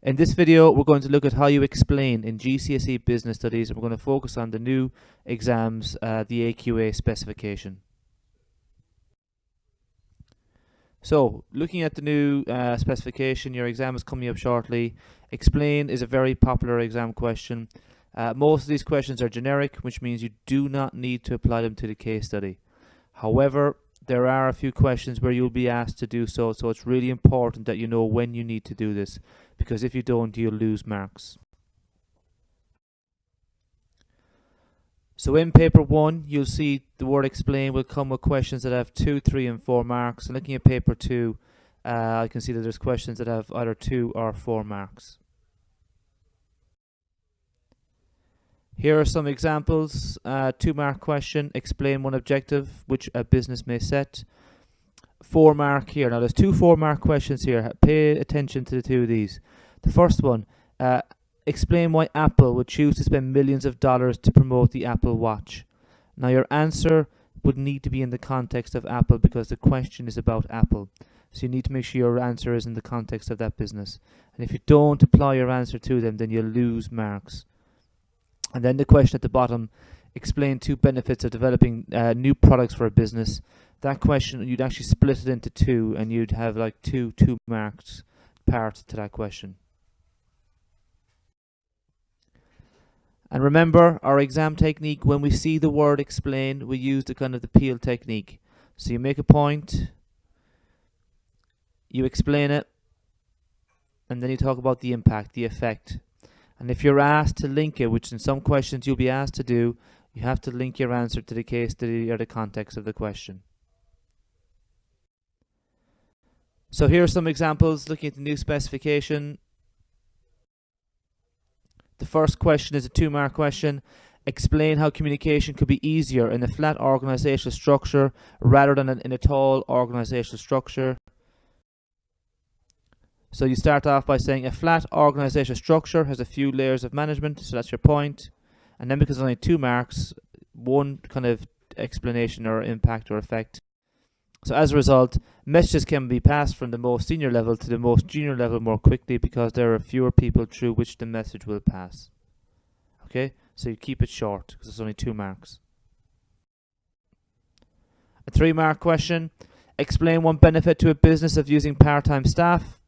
In this video, we're going to look at how you explain in GCSE Business Studies, and we're going to focus on the new exams, the AQA specification. So, looking at the new specification, your exam is coming up shortly. Explain is a very popular exam question. Most of these questions are generic, which means you do not need to apply them to the case study. However, there are a few questions where you'll be asked to do so, so it's really important that you know when you need to do this, because if you don't, you'll lose marks. So in paper 1, you'll see the word explain will come with questions that have 2, 3 and 4 marks. And looking at paper 2, I can see that there's questions that have either 2 or 4 marks. Here are some examples. 2-mark question, explain one objective which a business may set. 4-mark here. Now there's 2 4-mark questions here. Pay attention to the 2 of these. The first one, explain why Apple would choose to spend millions of dollars to promote the Apple Watch. Now your answer would need to be in the context of Apple because the question is about Apple. So you need to make sure your answer is in the context of that business. And if you don't apply your answer to them, then you'll lose marks. And then the question at the bottom, explain 2 benefits of developing new products for a business. That question, you'd actually split it into 2 and you'd have like 2 marks parts to that question. And remember, our exam technique, when we see the word explain, we use the kind of the peel technique. So you make a point, you explain it, and then you talk about the impact, the effect. And if you're asked to link it, which in some questions you'll be asked to do, you have to link your answer to the case study or the context of the question. So here are some examples looking at the new specification. The first question is a 2-mark question. Explain how communication could be easier in a flat organizational structure rather than in a tall organizational structure. So you start off by saying a flat organizational structure has a few layers of management, so that's your point. And then because there's only 2 marks, 1 kind of explanation or impact or effect. So as a result, messages can be passed from the most senior level to the most junior level more quickly because there are fewer people through which the message will pass. Okay, so you keep it short because there's only 2 marks. A 3-mark question, explain one benefit to a business of using part-time staff.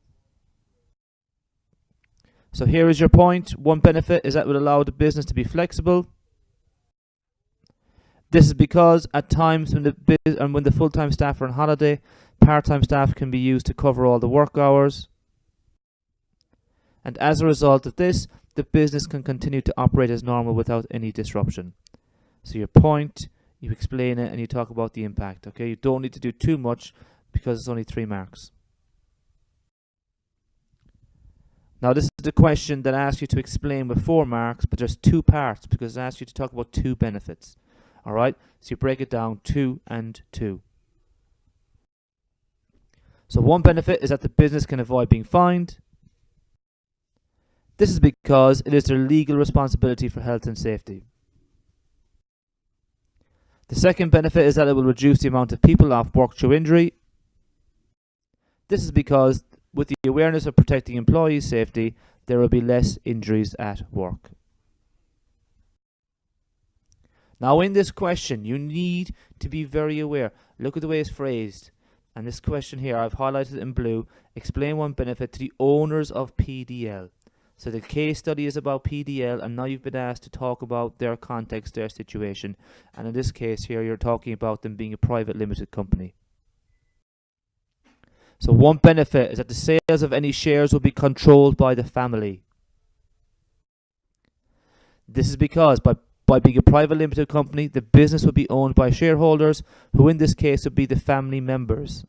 So here is your point. One benefit is that it would allow the business to be flexible. This is because at times when the full-time staff are on holiday, part-time staff can be used to cover all the work hours. And as a result of this, the business can continue to operate as normal without any disruption. So your point, you explain it, and you talk about the impact. Okay, you don't need to do too much because it's only 3 marks. Now this is the question that asks you to explain with 4 marks, but there's 2 parts because it asks you to talk about 2 benefits. Alright, so you break it down 2 and 2. So one benefit is that the business can avoid being fined. This is because it is their legal responsibility for health and safety. The second benefit is that it will reduce the amount of people off work through injury. This is because with the awareness of protecting employees' safety, there will be less injuries at work. Now in this question, you need to be very aware. Look at the way it's phrased. And this question here, I've highlighted in blue, explain one benefit to the owners of PDL. So the case study is about PDL, and now you've been asked to talk about their context, their situation. And in this case here, you're talking about them being a private limited company. So one benefit is that the sales of any shares will be controlled by the family. This is because by being a private limited company, the business will be owned by shareholders, who in this case would be the family members.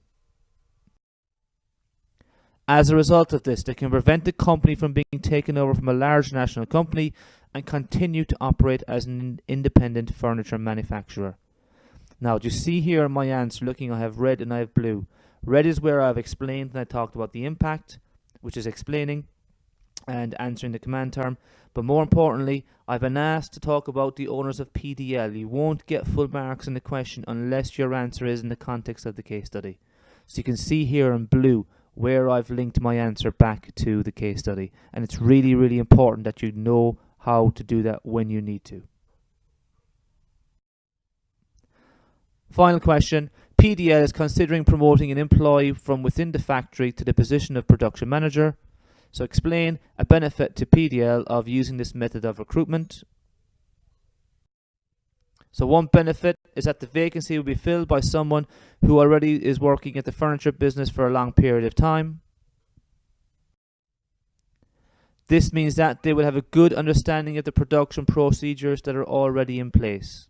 As a result of this, they can prevent the company from being taken over from a large national company and continue to operate as an independent furniture manufacturer. Now, do you see here in my answer, looking, I have red and I have blue. Red is where I've explained and I talked about the impact, which is explaining and answering the command term. But more importantly, I've been asked to talk about the owners of PDL. You won't get full marks in the question unless your answer is in the context of the case study. So you can see here in blue where I've linked my answer back to the case study. And it's really, really important that you know how to do that when you need to. Final question. PDL is considering promoting an employee from within the factory to the position of production manager. So explain a benefit to PDL of using this method of recruitment. So one benefit is that the vacancy will be filled by someone who already is working at the furniture business for a long period of time. This means that they will have a good understanding of the production procedures that are already in place.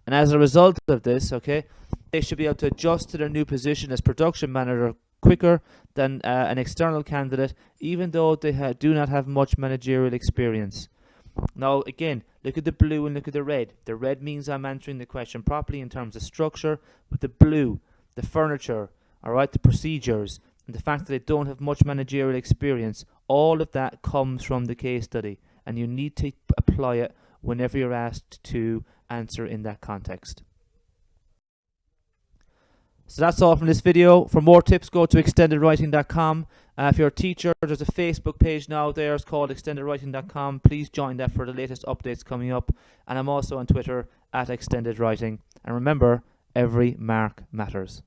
And as a result of this, they should be able to adjust to their new position as production manager quicker than an external candidate, even though they do not have much managerial experience. Now, again, look at the blue and look at the red. The red means I'm answering the question properly in terms of structure, but the blue, the furniture, the procedures, and the fact that they don't have much managerial experience, all of that comes from the case study, and you need to apply it whenever you're asked to answer in that context. So that's all from this video. For more tips, go to extendedwriting.com. If you're a teacher, there's a Facebook page now there. It's called extendedwriting.com. Please join that for the latest updates coming up. And I'm also on Twitter @extendedwriting. And remember, every mark matters.